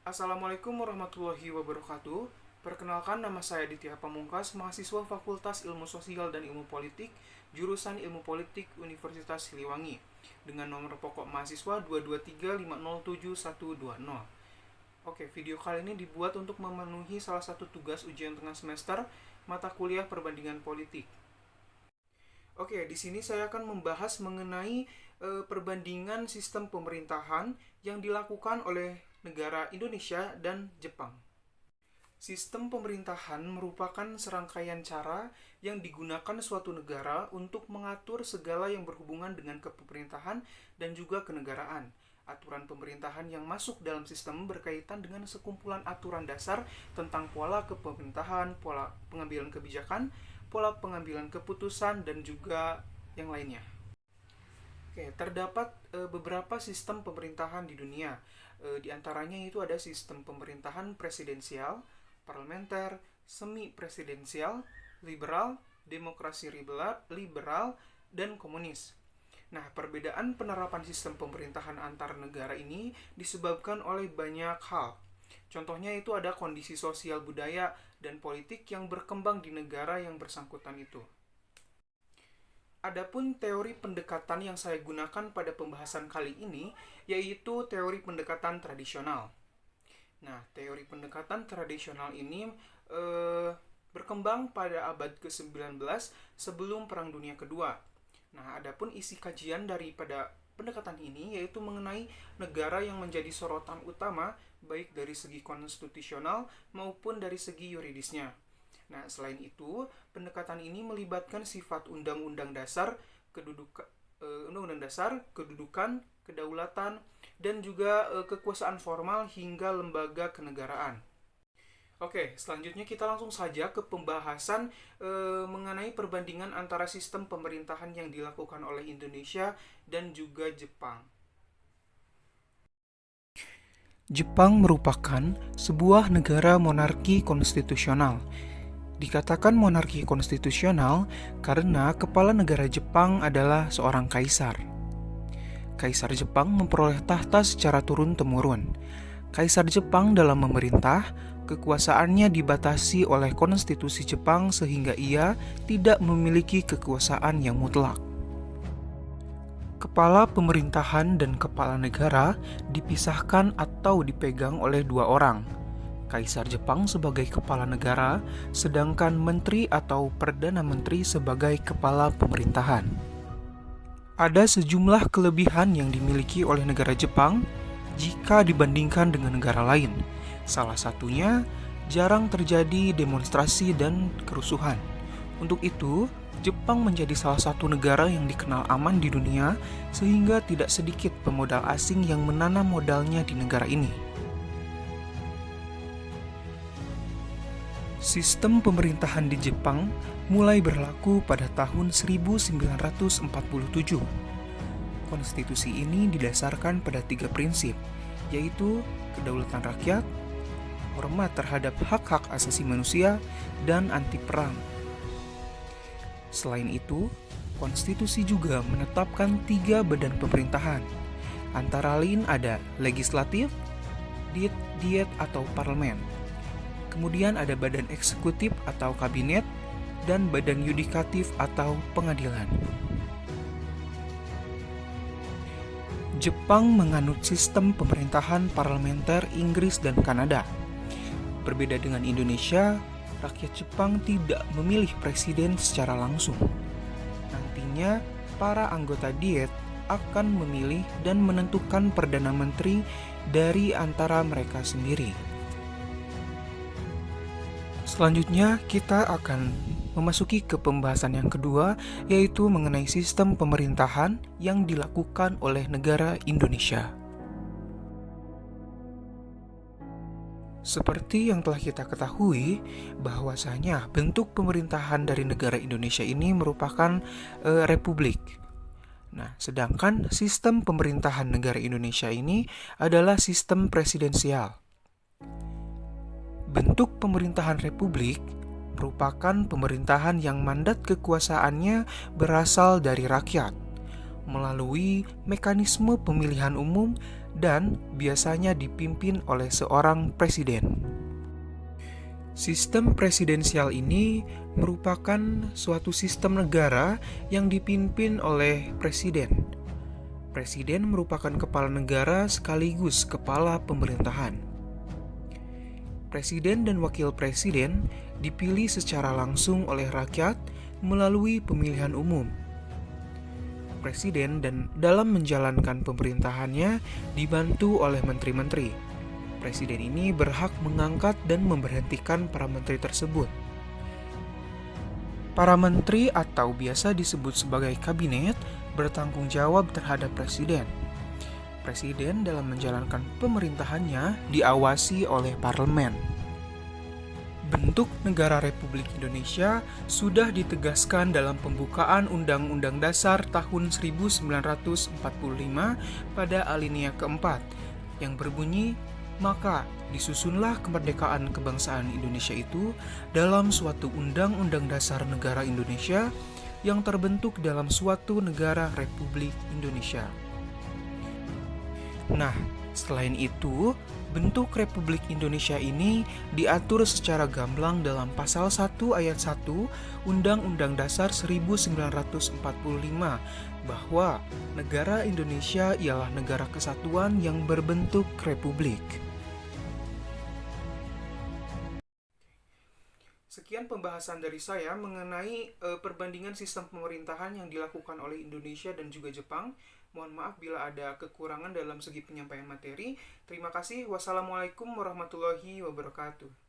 Assalamualaikum warahmatullahi wabarakatuh. Perkenalkan, nama saya Ditya Pamungkas, mahasiswa Fakultas Ilmu Sosial dan Ilmu Politik, jurusan Ilmu Politik Universitas Siliwangi, dengan nomor pokok mahasiswa 223507120. Oke, video kali ini dibuat untuk memenuhi salah satu tugas ujian tengah semester mata kuliah perbandingan politik. Oke, di sini saya akan membahas mengenai perbandingan sistem pemerintahan yang dilakukan oleh negara Indonesia dan Jepang. Sistem pemerintahan merupakan serangkaian cara yang digunakan suatu negara untuk mengatur segala yang berhubungan dengan kepemerintahan dan juga kenegaraan. Aturan pemerintahan yang masuk dalam sistem berkaitan dengan sekumpulan aturan dasar tentang pola kepemerintahan, pola pengambilan kebijakan, pola pengambilan keputusan, dan juga yang lainnya. Oke, terdapat beberapa sistem pemerintahan di dunia. Di antaranya itu ada sistem pemerintahan presidensial, parlementer, semi presidensial, liberal, demokrasi liberal, dan komunis. Nah, perbedaan penerapan sistem pemerintahan antar negara ini disebabkan oleh banyak hal. Contohnya itu ada kondisi sosial, budaya, dan politik yang berkembang di negara yang bersangkutan itu. Adapun teori pendekatan yang saya gunakan pada pembahasan kali ini yaitu teori pendekatan tradisional. Nah, teori pendekatan tradisional ini berkembang pada abad ke-19 sebelum Perang Dunia Kedua. Nah, adapun isi kajian daripada pendekatan ini yaitu mengenai negara yang menjadi sorotan utama baik dari segi konstitusional maupun dari segi yuridisnya. Nah, selain itu, pendekatan ini melibatkan sifat undang-undang dasar, kedudukan, kedaulatan, dan juga kekuasaan formal hingga lembaga kenegaraan. Oke, selanjutnya kita langsung saja ke pembahasan mengenai perbandingan antara sistem pemerintahan yang dilakukan oleh Indonesia dan juga Jepang. Jepang merupakan sebuah negara monarki konstitusional. Dikatakan monarki konstitusional karena kepala negara Jepang adalah seorang kaisar. Kaisar Jepang memperoleh tahta secara turun-temurun. Kaisar Jepang dalam memerintah, kekuasaannya dibatasi oleh konstitusi Jepang sehingga ia tidak memiliki kekuasaan yang mutlak. Kepala pemerintahan dan kepala negara dipisahkan atau dipegang oleh dua orang. Kaisar Jepang sebagai kepala negara, sedangkan menteri atau perdana menteri sebagai kepala pemerintahan. Ada sejumlah kelebihan yang dimiliki oleh negara Jepang jika dibandingkan dengan negara lain. Salah satunya, jarang terjadi demonstrasi dan kerusuhan. Untuk itu, Jepang menjadi salah satu negara yang dikenal aman di dunia, sehingga tidak sedikit pemodal asing yang menanam modalnya di negara ini. Sistem pemerintahan di Jepang mulai berlaku pada tahun 1947. Konstitusi ini didasarkan pada 3 prinsip, yaitu kedaulatan rakyat, hormat terhadap hak-hak asasi manusia, dan anti perang. Selain itu, konstitusi juga menetapkan 3 badan pemerintahan. Antara lain ada legislatif, diet atau parlemen. Kemudian ada badan eksekutif atau kabinet, dan badan yudikatif atau pengadilan. Jepang menganut sistem pemerintahan parlementer Inggris dan Kanada. Berbeda dengan Indonesia, rakyat Jepang tidak memilih presiden secara langsung. Nantinya, para anggota diet akan memilih dan menentukan perdana menteri dari antara mereka sendiri. Selanjutnya, kita akan memasuki ke pembahasan yang kedua, yaitu mengenai sistem pemerintahan yang dilakukan oleh negara Indonesia. Seperti yang telah kita ketahui, bahwasanya bentuk pemerintahan dari negara Indonesia ini merupakan republik. Nah, sedangkan sistem pemerintahan negara Indonesia ini adalah sistem presidensial. Bentuk pemerintahan republik merupakan pemerintahan yang mandat kekuasaannya berasal dari rakyat melalui mekanisme pemilihan umum dan biasanya dipimpin oleh seorang presiden. Sistem presidensial ini merupakan suatu sistem negara yang dipimpin oleh presiden. Presiden merupakan kepala negara sekaligus kepala pemerintahan. Presiden dan wakil presiden dipilih secara langsung oleh rakyat melalui pemilihan umum. Presiden dan dalam menjalankan pemerintahannya dibantu oleh menteri-menteri. Presiden ini berhak mengangkat dan memberhentikan para menteri tersebut. Para menteri atau biasa disebut sebagai kabinet bertanggung jawab terhadap presiden. Presiden dalam menjalankan pemerintahannya diawasi oleh parlemen. Bentuk negara Republik Indonesia sudah ditegaskan dalam pembukaan Undang-Undang Dasar tahun 1945 pada alinea keempat, yang berbunyi, maka disusunlah kemerdekaan kebangsaan Indonesia itu dalam suatu Undang-Undang Dasar Negara Indonesia yang terbentuk dalam suatu negara Republik Indonesia. Nah, selain itu, bentuk Republik Indonesia ini diatur secara gamblang dalam pasal 1 ayat 1 Undang-Undang Dasar 1945 bahwa negara Indonesia ialah negara kesatuan yang berbentuk republik. Sekian pembahasan dari saya mengenai perbandingan sistem pemerintahan yang dilakukan oleh Indonesia dan juga Jepang. Mohon maaf bila ada kekurangan dalam segi penyampaian materi. Terima kasih. Wassalamualaikum warahmatullahi wabarakatuh.